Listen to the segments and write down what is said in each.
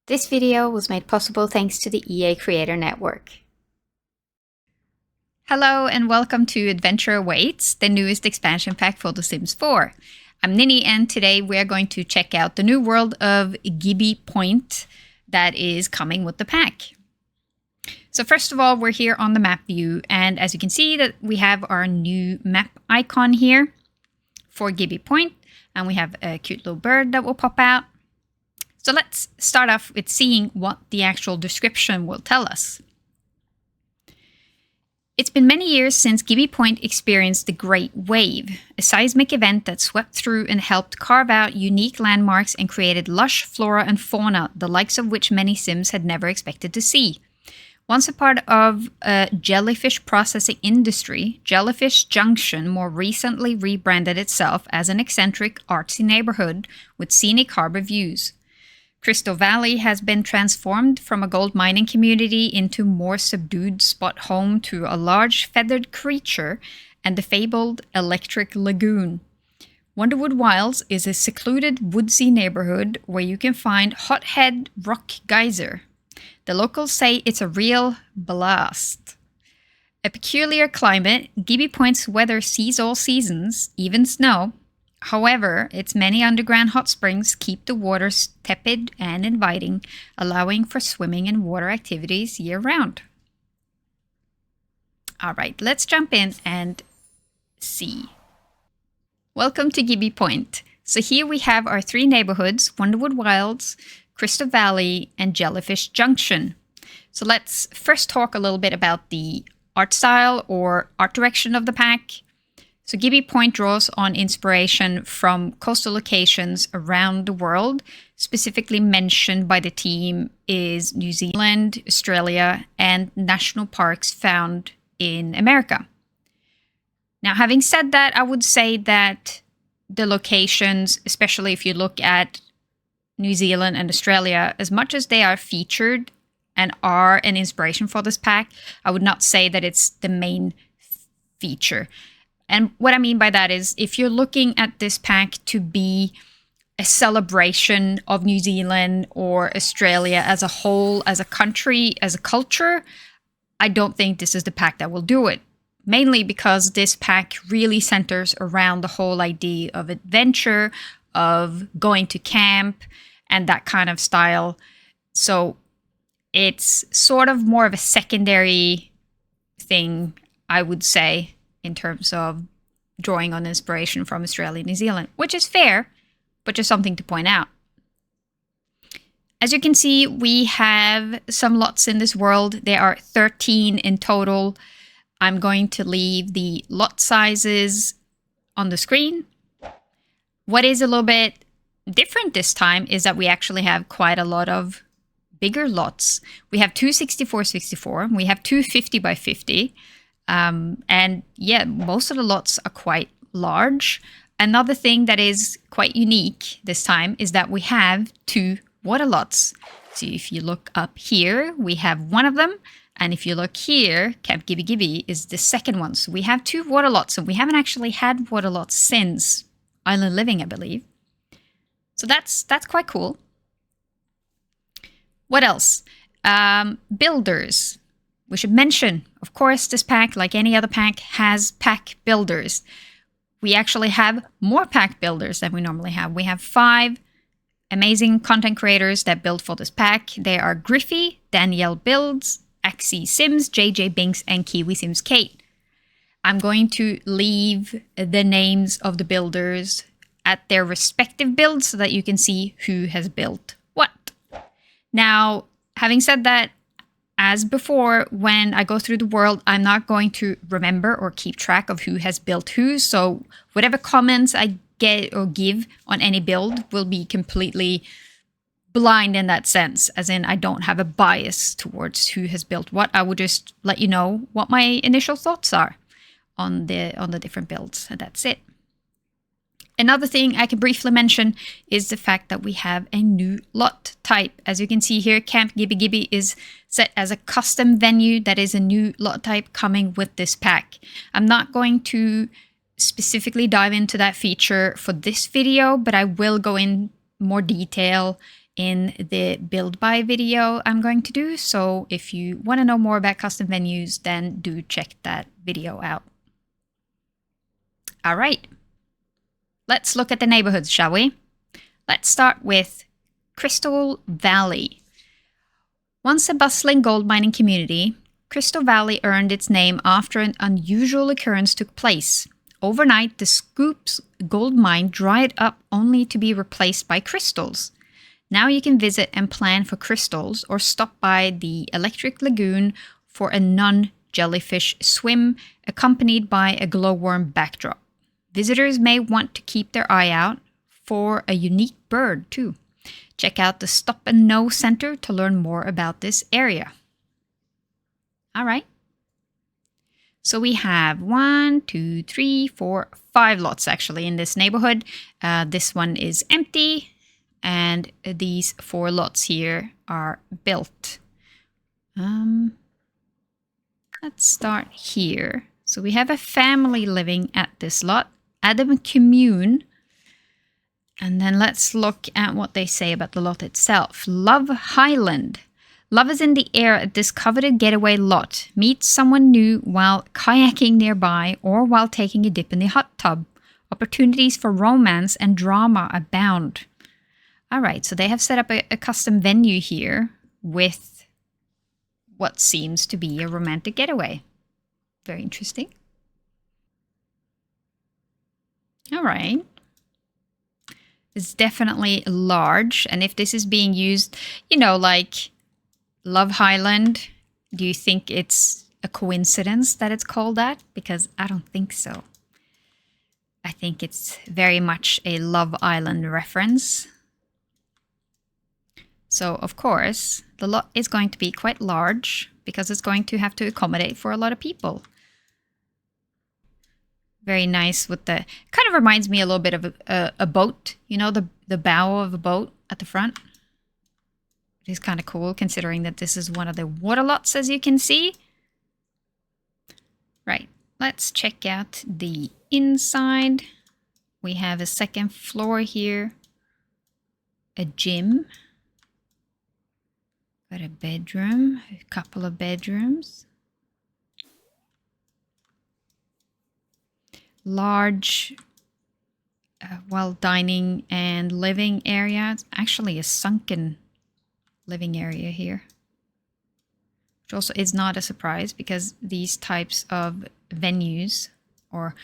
This video was made possible thanks to the EA Creator Network. Hello and welcome to Adventure Awaits, the newest expansion pack for The Sims 4. I'm Ninny and today we are going to check out the new world of Gibbi Point that is coming with the pack. So first of all, we're here on the map view, and as you can see that we have our new map icon here for Gibbi Point, and we have a cute little bird that will pop out. So let's start off with seeing what the actual description will tell us. It's been many years since Gibbi Point experienced the Great Wave, a seismic event that swept through and helped carve out unique landmarks and created lush flora and fauna, the likes of which many Sims had never expected to see. Once a part of a jellyfish processing industry, Jellyfish Junction more recently rebranded itself as an eccentric, artsy neighborhood with scenic harbor views. Crystal Valley has been transformed from a gold mining community into a more subdued spot home to a large feathered creature and the fabled Electric Lagoon. Wanderwood Wilds is a secluded woodsy neighborhood where you can find Hothead Rock Geyser. The locals say it's a real blast. A peculiar climate, Gibbi Point's weather sees all seasons, even snow. However, its many underground hot springs keep the waters tepid and inviting, allowing for swimming and water activities year-round. Alright, let's jump in and see. Welcome to Gibbi Point. So here we have our three neighborhoods, Wanderwood Wilds, Crystal Valley, and Jellyfish Junction. So let's first talk a little bit about the art style or art direction of the pack. So Gibbi Point draws on inspiration from coastal locations around the world. Specifically mentioned by the team is New Zealand, Australia, and national parks found in America. Now, having said that, I would say that the locations, especially if you look at New Zealand and Australia, as much as they are featured and are an inspiration for this pack, I would not say that it's the main feature. And what I mean by that is if you're looking at this pack to be a celebration of New Zealand or Australia as a whole, as a country, as a culture, I don't think this is the pack that will do it. Mainly because this pack really centers around the whole idea of adventure, of going to camp, and that kind of style. So it's sort of more of a secondary thing, I would say, in terms of drawing on inspiration from Australia and New Zealand, which is fair, but just something to point out. As you can see, we have some lots in this world. There are 13 in total. I'm going to leave the lot sizes on the screen. What is a little bit different this time is that we actually have quite a lot of bigger lots. We have two 64x64, we have two 50x50. And yeah, most of the lots are quite large. Another thing that is quite unique this time is that we have two water lots. So if you look up here, we have one of them. And if you look here, Camp Gibbi Gibbi is the second one. So we have two water lots, and we haven't actually had water lots since Island Living, I believe. So that's quite cool. What else? Builders. We should mention, of course, this pack, like any other pack, has pack builders. We actually have more pack builders than we normally have. We have 5 amazing content creators that build for this pack. They are Gryphi, Daniellebuilds, Axxiisims, Jeyjeybinks, and KiwiSimsKate. I'm going to leave the names of the builders at their respective builds so that you can see who has built what. Now, having said that, as before, when I go through the world, I'm not going to remember or keep track of who has built who. So whatever comments I get or give on any build will be completely blind in that sense, as in I don't have a bias towards who has built what. I would just let you know what my initial thoughts are on the different builds, and that's it. Another thing I can briefly mention is the fact that we have a new lot type. As you can see here, Camp Gibbi Gibbi is set as a custom venue. That is a new lot type coming with this pack. I'm not going to specifically dive into that feature for this video, but I will go in more detail in the build by video I'm going to do. So if you want to know more about custom venues, then do check that video out. All right, let's look at the neighborhoods, shall we? Let's start with Crystal Valley. Once a bustling gold mining community, Crystal Valley earned its name after an unusual occurrence took place. Overnight, the Scoop's gold mine dried up only to be replaced by crystals. Now you can visit and plan for crystals or stop by the Electric Lagoon for a non-jellyfish swim accompanied by a glowworm backdrop. Visitors may want to keep their eye out for a unique bird too. Check out the Stop and Know Center to learn more about this area. All right. So we have 1, 2, 3, 4, 5 lots actually in this neighborhood. This one is empty. And these 4 lots here are built. Let's start here. So we have a family living at this lot. Adam Commune. And then let's look at what they say about the lot itself. Love Highland. Love is in the air at this coveted getaway lot. Meet someone new while kayaking nearby or while taking a dip in the hot tub. Opportunities for romance and drama abound. All right, so they have set up a custom venue here with what seems to be a romantic getaway. Very interesting. All right. It's definitely large. And if this is being used, you know, like Love Highland, do you think it's a coincidence that it's called that? Because I don't think so. I think it's very much a Love Island reference. So, of course, the lot is going to be quite large because it's going to have to accommodate for a lot of people. Very nice with the... Kind of reminds me a little bit of a boat. You know, the bow of a boat at the front. It is kind of cool considering that this is one of the water lots, as you can see. Right. Let's check out the inside. We have a second floor here. A gym. Got a bedroom, a couple of bedrooms. Large, well, dining and living area. It's actually a sunken living area here. Which also is not a surprise because these types of venues or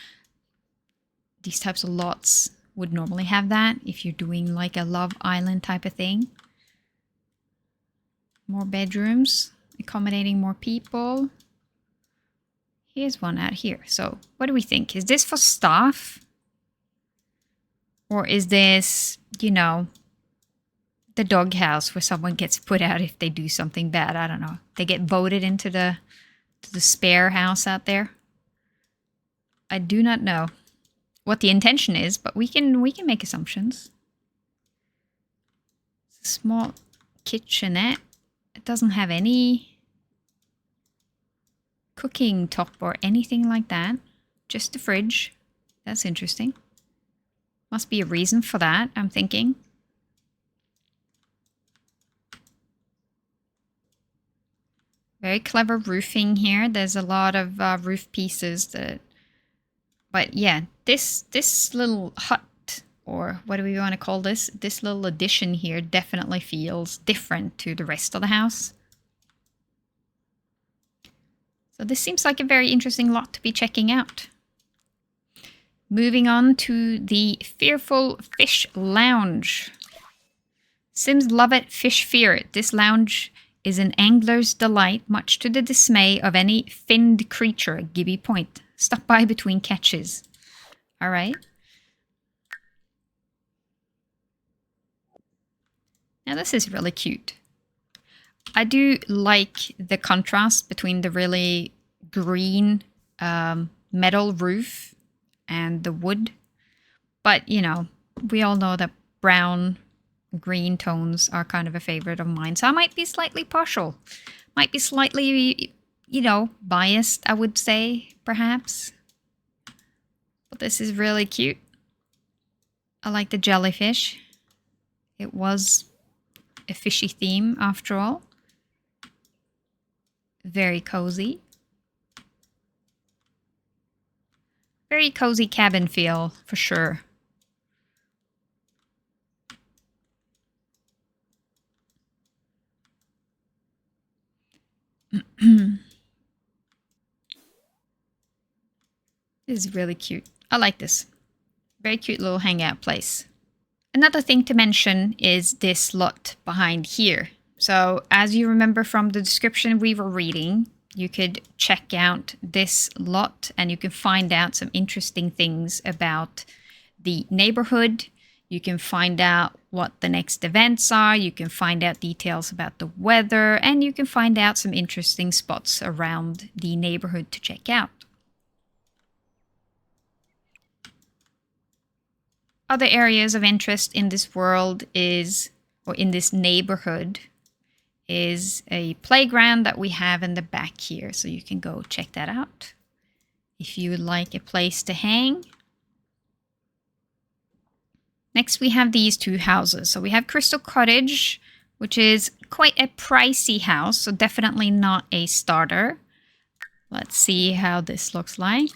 these types of lots would normally have that if you're doing like a Love Island type of thing. More bedrooms, accommodating more people. Here's one out here. So what do we think? Is this for staff? Or is this, you know, the doghouse where someone gets put out if they do something bad? I don't know. They get voted into the spare house out there. I do not know what the intention is, but we can make assumptions. It's a small kitchenette. It doesn't have any cooking top or anything like that. Just the fridge. That's interesting. Must be a reason for that, I'm thinking. Very clever roofing here. There's a lot of roof pieces that... But yeah, this little hut, or what do we want to call this? This little addition here definitely feels different to the rest of the house. So this seems like a very interesting lot to be checking out. Moving on to the Fearful Fish Lounge. Sims love it, fish fear it. This lounge is an angler's delight, much to the dismay of any finned creature at Gibbi Point. Stop by between catches. All right. Now this is really cute. I do like the contrast between the really green metal roof and the wood. But, you know, we all know that brown, green tones are kind of a favorite of mine. So I might be slightly partial. Might be slightly, you know, biased, I would say, perhaps. But this is really cute. I like the jellyfish. It was a fishy theme after all. Very cozy. Very cozy cabin feel for sure. This is really cute. I like this. Very cute little hangout place. Another thing to mention is this lot behind here. So as you remember from the description we were reading, you could check out this lot and you can find out some interesting things about the neighborhood. You can find out what the next events are. You can find out details about the weather, and you can find out some interesting spots around the neighborhood to check out. Other areas of interest in this world is, or in this neighborhood, is a playground that we have in the back here. So you can go check that out if you would like a place to hang. Next, we have these two houses. So we have Crystal Cottage, which is quite a pricey house, so definitely not a starter. Let's see how this looks like.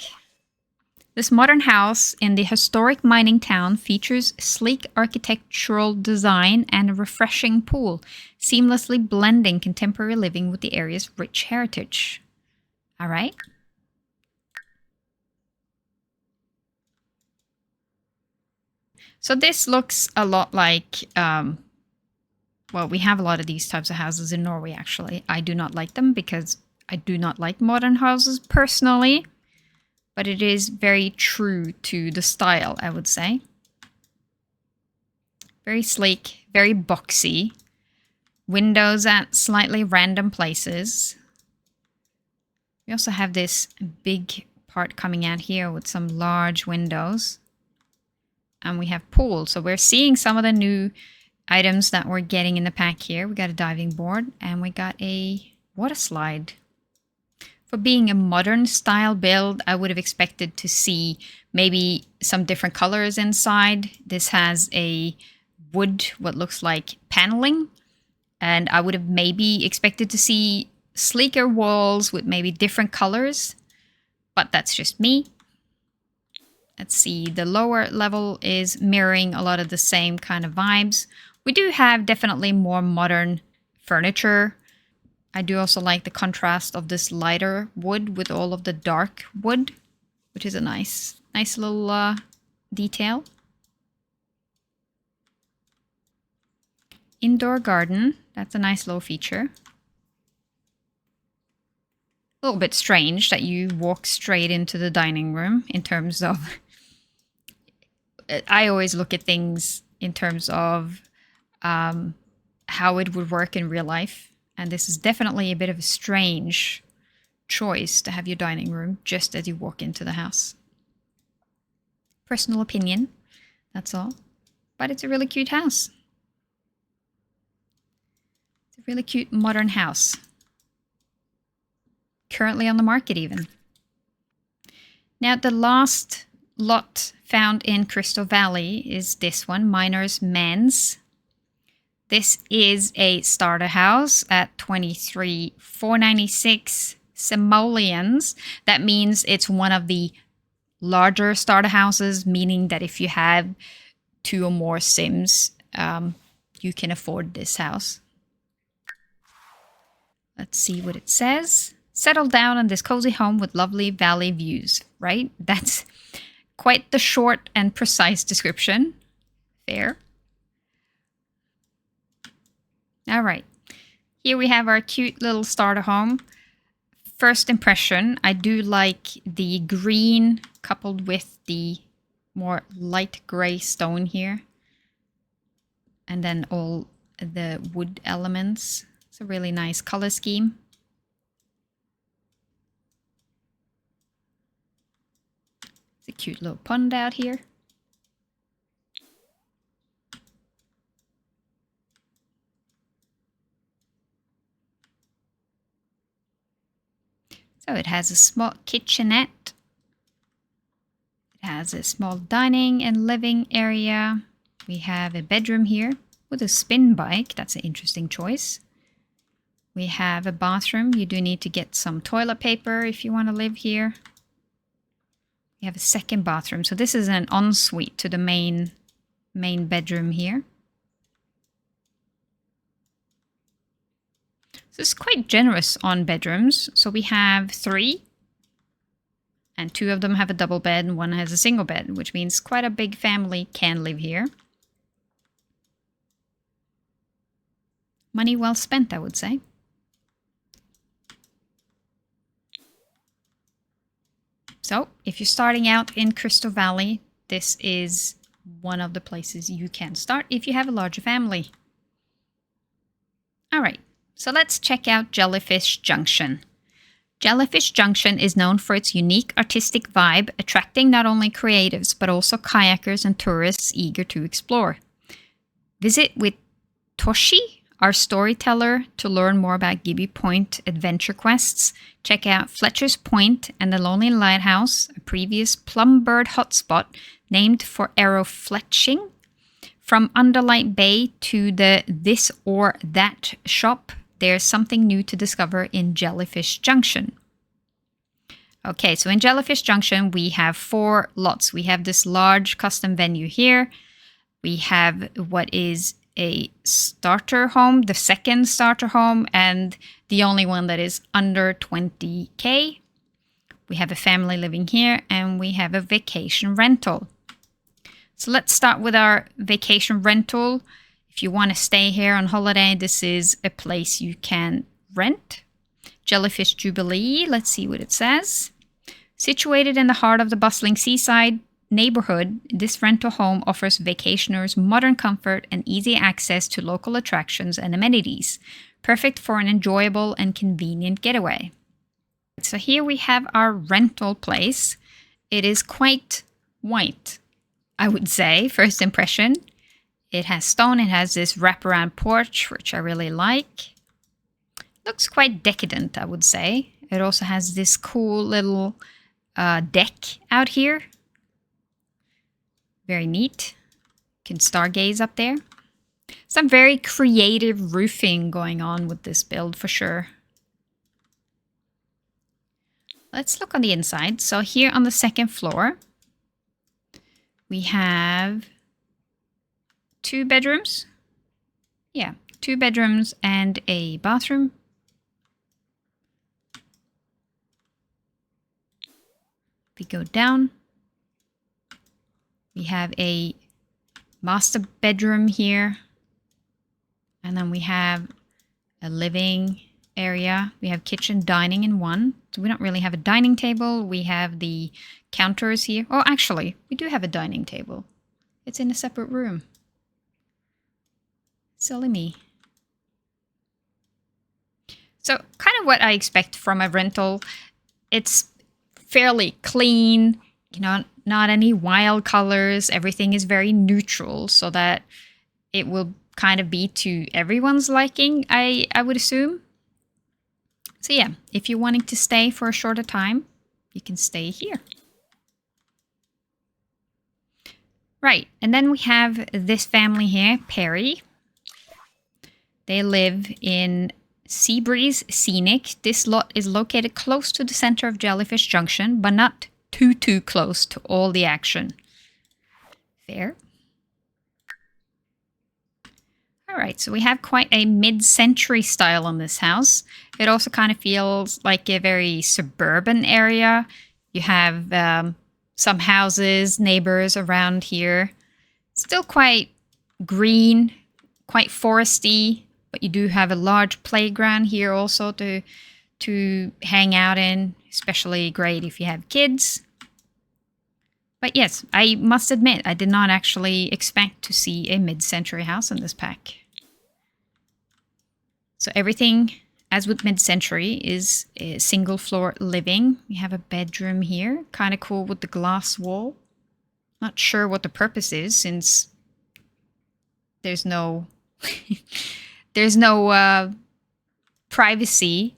This modern house in the historic mining town features sleek architectural design and a refreshing pool, seamlessly blending contemporary living with the area's rich heritage. All right. So this looks a lot like, well, we have a lot of these types of houses in Norway, actually. I do not like them because I do not like modern houses personally. But it is very true to the style, I would say. Very sleek, very boxy. Windows at slightly random places. We also have this big part coming out here with some large windows. And we have pools. So we're seeing some of the new items that we're getting in the pack here. We got a diving board and we got a water slide. For being a modern style build, I would have expected to see maybe some different colors inside. This has a wood, what looks like paneling. And I would have maybe expected to see sleeker walls with maybe different colors. But that's just me. Let's see, the lower level is mirroring a lot of the same kind of vibes. We do have definitely more modern furniture. I do also like the contrast of this lighter wood with all of the dark wood, which is a nice little detail. Indoor garden, that's a nice little feature. A little bit strange that you walk straight into the dining room in terms of... I always look at things in terms of how it would work in real life. And this is definitely a bit of a strange choice to have your dining room just as you walk into the house. Personal opinion, that's all. But it's a really cute house. It's a really cute modern house. Currently on the market even. Now the last lot found in Crystal Valley is this one, Miner's Manse. This is a starter house at 23,496 simoleons. That means it's one of the larger starter houses, meaning that if you have 2 or more Sims, you can afford this house. Let's see what it says. Settle down in this cozy home with lovely valley views, right? That's quite the short and precise description. Fair. All right, here we have our cute little starter home. First impression, I do like the green coupled with the more light gray stone here. And then all the wood elements. It's a really nice color scheme. It's a cute little pond out here. So it has a small kitchenette. It has a small dining and living area. We have a bedroom here. with a spin bike. That's an interesting choice. We have a bathroom. You do need to get some toilet paper if you want to live here. We have a second bathroom. So this is an ensuite to the main bedroom here. So it's quite generous on bedrooms. So we have 3. And 2 of them have a double bed and 1 has a single bed, which means quite a big family can live here. Money well spent, I would say. So, if you're starting out in Crystal Valley, this is one of the places you can start if you have a larger family. Alright, so let's check out Jellyfish Junction. Jellyfish Junction is known for its unique artistic vibe, attracting not only creatives but also kayakers and tourists eager to explore. Visit with Toshi, our storyteller, to learn more about Gibbi Point adventure quests. Check out Fletcher's Point and the Lonely Lighthouse, a previous plumbird hotspot named for arrow fletching. From Underlight Bay to the This or That shop, there's something new to discover in Jellyfish Junction. Okay, so in Jellyfish Junction, we have 4 lots. We have this large custom venue here. We have what is a starter home, the second starter home, and the only one that is under 20K. We have a family living here, and we have a vacation rental. So let's start with our vacation rental. If you want to stay here on holiday, this is a place you can rent. Jellyfish Jubilee, let's see what it says. Situated in the heart of the bustling seaside neighborhood, this rental home offers vacationers modern comfort and easy access to local attractions and amenities. Perfect for an enjoyable and convenient getaway. So here we have our rental place. It is quite white, I would say, first impression. It has stone, it has this wraparound porch, which I really like. Looks quite decadent, I would say. It also has this cool little deck out here. Very neat. You can stargaze up there. Some very creative roofing going on with this build for sure. Let's look on the inside. So here on the second floor, we have 2 bedrooms. Yeah, 2 bedrooms and a bathroom. We go down. We have a master bedroom here. And then we have a living area. We have kitchen, dining in one. So we don't really have a dining table. We have the counters here. Oh, actually, we do have a dining table. It's in a separate room. Silly me. So kind of what I expect from a rental. It's fairly clean, you know, not any wild colors. Everything is very neutral so that it will kind of be to everyone's liking, I would assume. So yeah, if you're wanting to stay for a shorter time, you can stay here. Right, and then we have this family here, Perry. They live in Seabreeze Scenic. This lot is located close to the center of Jellyfish Junction, but not too close to all the action. Fair. Alright, so we have quite a mid-century style on this house. It also kind of feels like a very suburban area. You have some houses, neighbors around here. Still quite green, quite foresty. But you do have a large playground here also to hang out in, especially great if you have kids. But yes, I must admit, I did not actually expect to see a mid-century house in this pack. So everything, as with mid-century, is a single-floor living. We have a bedroom here, kind of cool with the glass wall. Not sure what the purpose is, since there's no... There's no privacy,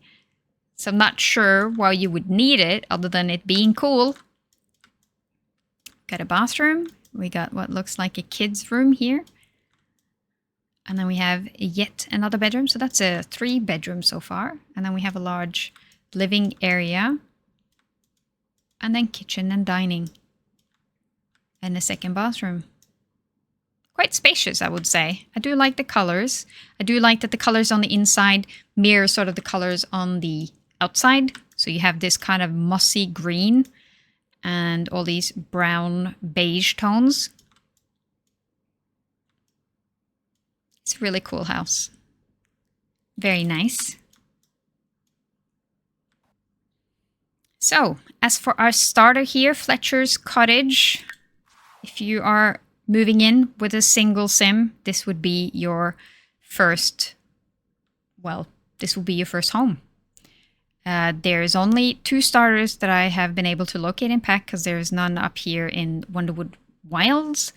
so I'm not sure why you would need it other than it being cool. Got a bathroom. We got what looks like a kid's room here. And then we have yet another bedroom. So that's a 3 bedroom so far. And then we have a large living area. And then kitchen and dining. And a second bathroom. Quite spacious, I would say. I do like the colors. I do like that the colors on the inside mirror sort of the colors on the outside. So you have this kind of mossy green and all these brown beige tones. It's a really cool house. Very nice. So, as for our starter here, Fletcher's Cottage, if you are moving in with a single sim, this would be your first, well, this will be your first home. There's only 2 starters that I have been able to locate and pack because there's none up here in Wanderwood Wilds.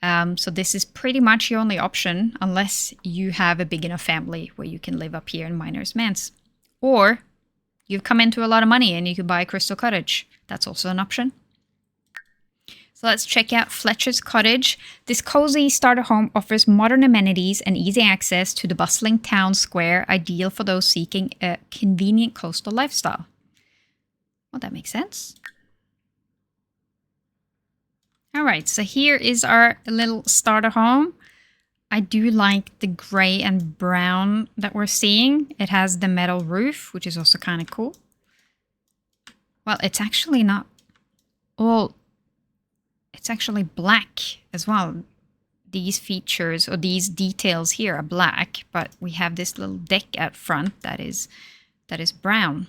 So this is pretty much your only option unless you have a big enough family where you can live up here in Miner's Manse. Or you've come into a lot of money and you can buy a Crystal Cottage. That's also an option. So let's check out Fletcher's Cottage. This cozy starter home offers modern amenities and easy access to the bustling town square, ideal for those seeking a convenient coastal lifestyle. Well, that makes sense. All right, so here is our little starter home. I do like the gray and brown that we're seeing. It has the metal roof, which is also kind of cool. Well, it's actually not all... It's actually black as well. These features or these details here are black, but we have this little deck out front that is brown.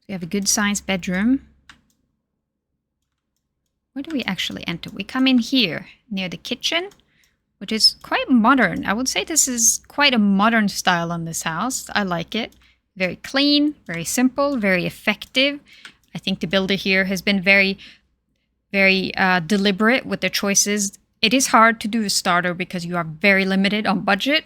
We have a good sized bedroom. Where do we actually enter? We come in here near the kitchen, which is quite modern. I would say this is quite a modern style on this house. I like it. Very clean, very simple, very effective. I think the builder here has been very deliberate with their choices. It is hard to do a starter because you are very limited on budget,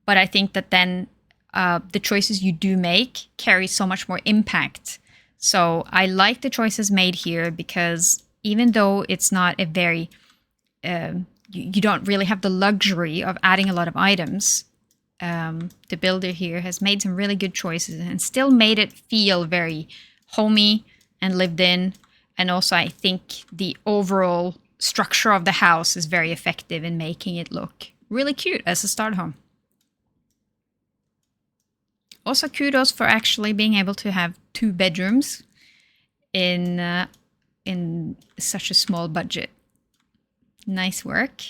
but I think that then the choices you do make carry so much more impact. So I like the choices made here because even though it's not a very... you don't really have the luxury of adding a lot of items. The builder here has made some really good choices and still made it feel very homey and lived in. And also I think the overall structure of the house is very effective in making it look really cute as a start home. Also kudos for actually being able to have 2 bedrooms in such a small budget. Nice work.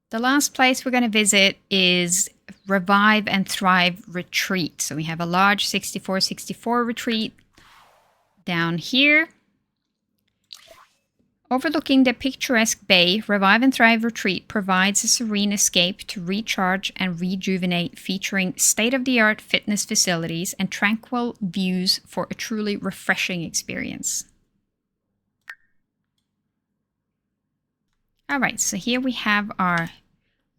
The last place we're going to visit is Revive and Thrive Retreat. So we have a large 64-64 retreat down here. Overlooking the picturesque bay, Revive and Thrive Retreat provides a serene escape to recharge and rejuvenate, featuring state-of-the-art fitness facilities and tranquil views for a truly refreshing experience. All right, so here we have our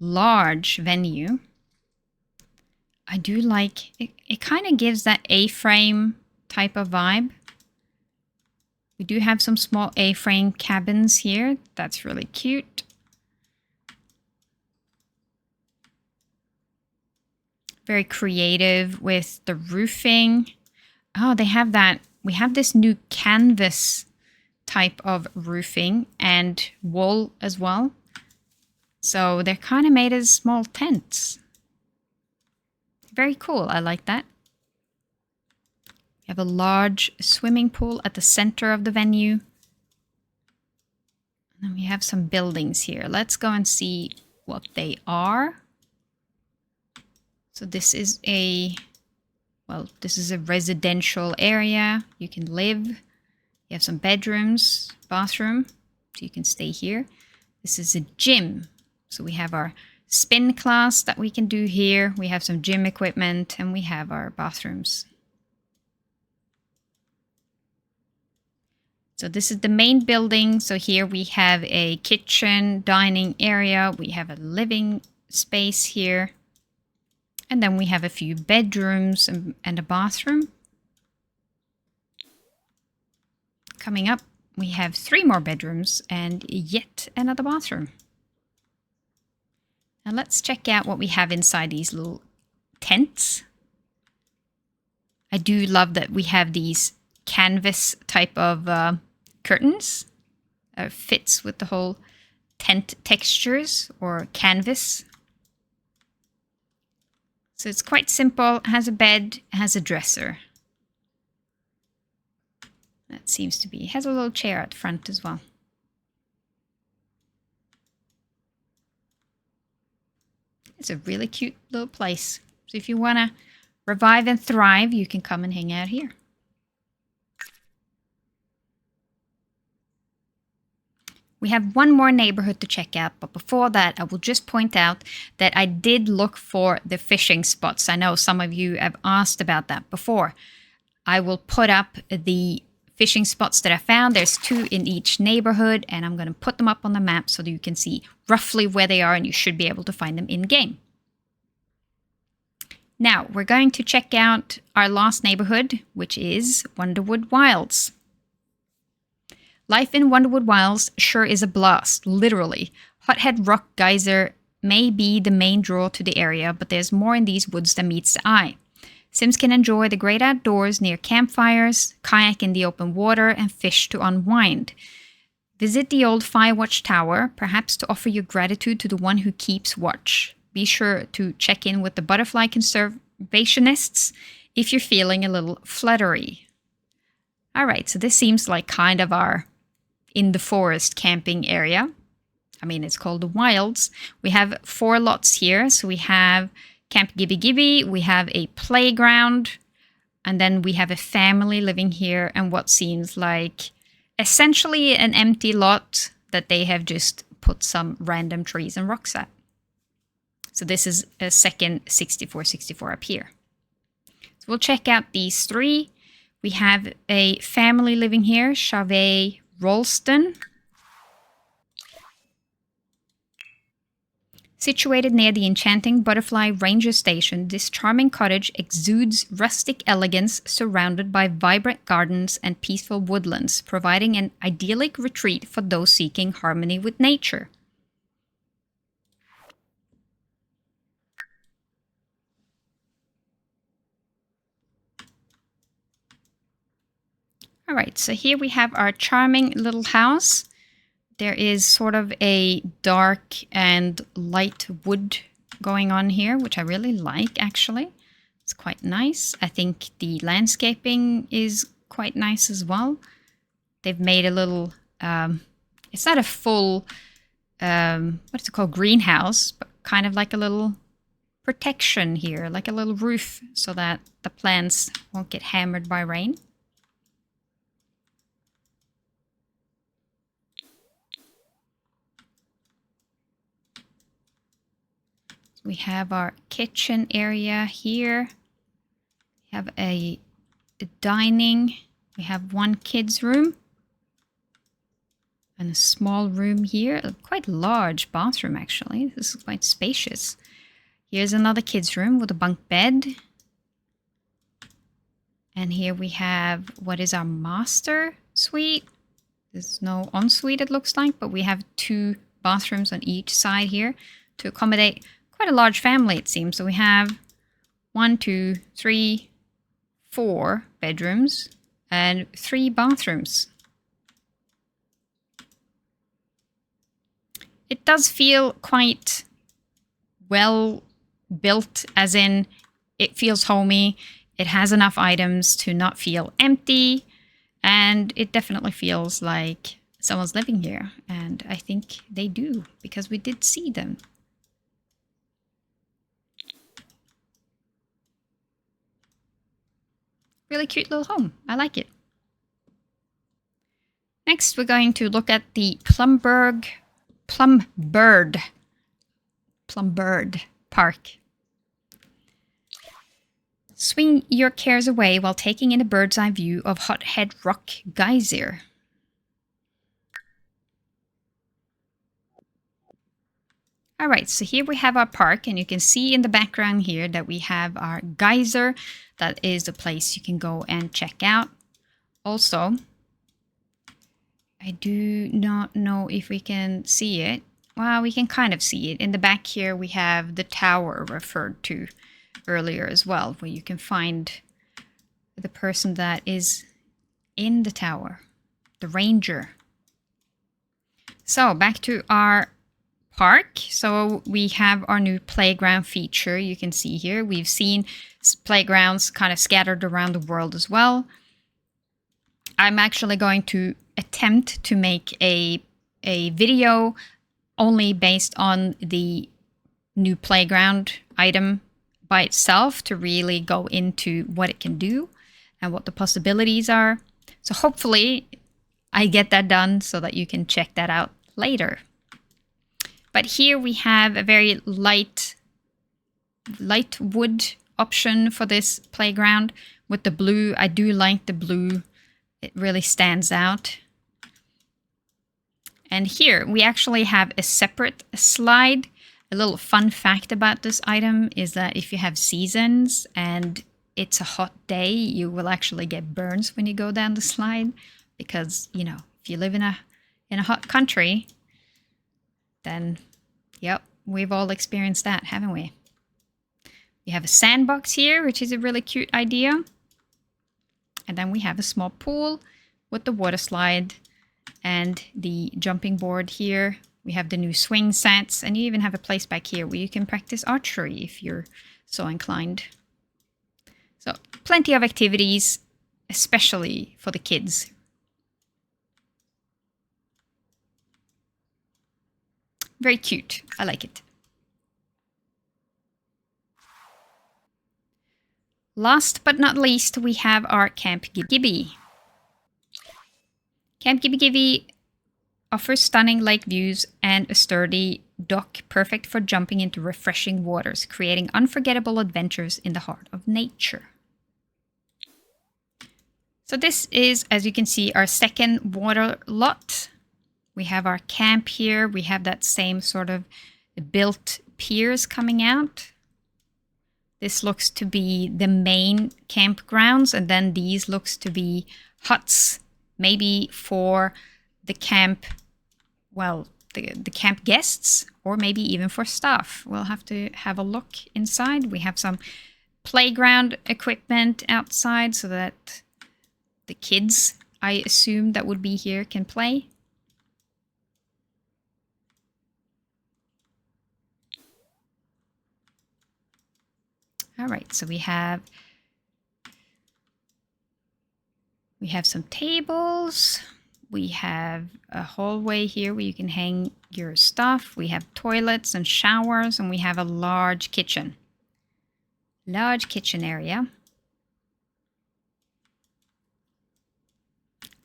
large venue. I do like it. It kind of gives that A-frame type of vibe. We do have some small A-frame cabins here. That's really cute. Very creative with the roofing. Oh, they have that. We have this new canvas type of roofing and wool as well. So they're kind of made as small tents. Very cool. I like that. We have a large swimming pool at the center of the venue. And then we have some buildings here. Let's go and see what they are. So this is a, well, this is a residential area. You can live. You have some bedrooms, bathroom, so you can stay here. This is a gym. So we have our spin class that we can do here. We have some gym equipment and we have our bathrooms. So this is the main building. So here we have a kitchen, dining area. We have a living space here. And then we have a few bedrooms and a bathroom. Coming up, we have 3 more bedrooms and yet another bathroom. Now let's check out what we have inside these little tents. I do love that we have these canvas type of curtains. Fits with the whole tent textures or canvas. So it's quite simple, has a bed, has a dresser. That seems to be, has a little chair at the front as well. It's a really cute little place. So if you want to revive and thrive, you can come and hang out here. We have one more neighborhood to check out, but before that, I will just point out that I did look for the fishing spots. I know some of you have asked about that before. I will put up the fishing spots that I found. There's 2 in each neighborhood, and I'm going to put them up on the map so that you can see roughly where they are, and you should be able to find them in-game. Now, we're going to check out our last neighborhood, which is Wanderwood Wilds. Life in Wanderwood Wilds sure is a blast, literally. Hothead Rock Geyser may be the main draw to the area, but there's more in these woods than meets the eye. Sims can enjoy the great outdoors near campfires, kayak in the open water, and fish to unwind. Visit the old Firewatch Tower, perhaps to offer your gratitude to the one who keeps watch. Be sure to check in with the butterfly conservationists if you're feeling a little fluttery. Alright, so this seems like kind of our in the forest camping area. I mean, it's called the Wilds. We have 4 lots here. So we have Camp Gibbi, we have a playground, and then we have a family living here and what seems like essentially an empty lot that they have just put some random trees and rocks at. So this is a second 6464 up here. So we'll check out these 3. We have a family living here, Chauvet Rolston. Situated near the enchanting Butterfly Ranger Station, this charming cottage exudes rustic elegance surrounded by vibrant gardens and peaceful woodlands, providing an idyllic retreat for those seeking harmony with nature. All right, so here we have our charming little house. There is sort of a dark and light wood going on here, which I really like, actually. It's quite nice. I think the landscaping is quite nice as well. They've made a little, it's not a full, what's it called, greenhouse, but kind of like a little protection here, like a little roof so that the plants won't get hammered by rain. We have our kitchen area here. We have a dining. We have 1 kid's room. And a small room here. A quite large bathroom, actually. This is quite spacious. Here's another kid's room with a bunk bed. And here we have what is our master suite. There's no ensuite, it looks like, but we have 2 bathrooms on each side here to accommodate quite a large family, it seems. So we have 1, 2, 3, 4 bedrooms and 3 bathrooms. It does feel quite well built, as in it feels homey. It has enough items to not feel empty, and it definitely feels like someone's living here. And I think they do, because we did see them. Really cute little home. I like it. Next, we're going to look at the Plumbird Park. Swing your cares away while taking in a bird's eye view of Hothead Rock Geyser. All right, so here we have our park, and you can see in the background here that we have our geyser. That is a place you can go and check out. Also, I do not know if we can see it. Well, we can kind of see it. In the back here, we have the tower referred to earlier as well, where you can find the person that is in the tower, the ranger. So back to our park. So we have our new playground feature. You can see here we've seen playgrounds kind of scattered around the world as well. I'm actually going to attempt to make a video only based on the new playground item by itself to really go into what it can do and what the possibilities are. So hopefully I get that done so that you can check that out later. But here we have a very light wood option for this playground with the blue. I do like the blue. It really stands out. And here we actually have a separate slide. A little fun fact about this item is that if you have seasons and it's a hot day, you will actually get burns when you go down the slide. Because, you know, if you live in a hot country, then yep, we've all experienced that, haven't we? We have a sandbox here, which is a really cute idea. And then we have a small pool with the water slide and the jumping board here. We have the new swing sets, and you even have a place back here where you can practice archery if you're so inclined. So plenty of activities, especially for the kids. Very cute. I like it. Last but not least, we have our Camp Gibbi. Camp Gibbi offers stunning lake views and a sturdy dock perfect for jumping into refreshing waters, creating unforgettable adventures in the heart of nature. So this is, as you can see, our second water lot. We have our camp here. We have that same sort of built piers coming out. This looks to be the main campgrounds, and then these looks to be huts, maybe for the camp, well, the camp guests, or maybe even for staff. We'll have to have a look inside. We have some playground equipment outside so that the kids, I assume, that would be here can play. All right, so we have some tables. We have a hallway here where you can hang your stuff. We have toilets and showers, and we have a large kitchen. Large kitchen area.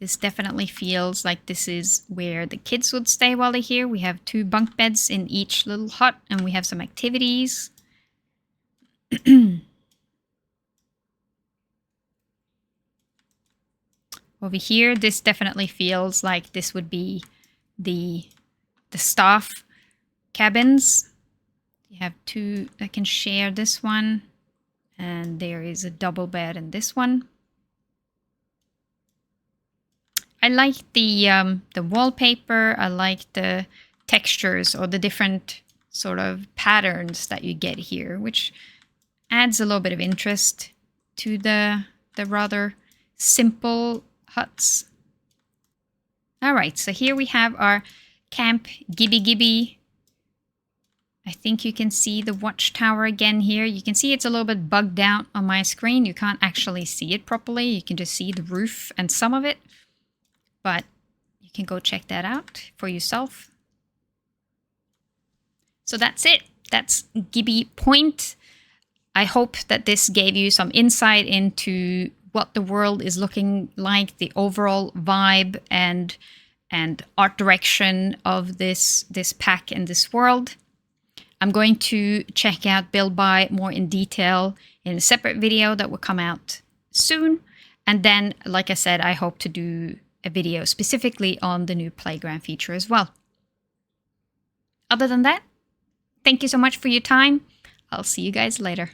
This definitely feels like this is where the kids would stay while they're here. We have 2 bunk beds in each little hut, and we have some activities. Over here, this definitely feels like this would be the staff cabins. You have 2 that can share this one, and there is a double bed in this one. I like the wallpaper. I like the textures or the different sort of patterns that you get here, which adds a little bit of interest to the rather simple huts. All right, so here we have our Camp Gibbi. I think you can see the watchtower again here. You can see it's a little bit bugged out on my screen. You can't actually see it properly. You can just see the roof and some of it, but you can go check that out for yourself. So that's it. That's Gibbi Point. I hope that this gave you some insight into what the world is looking like, the overall vibe and art direction of this pack and this world. I'm going to check out Build By more in detail in a separate video that will come out soon. And then, like I said, I hope to do a video specifically on the new playground feature as well. Other than that, Thank you so much for your time. I'll see you guys later.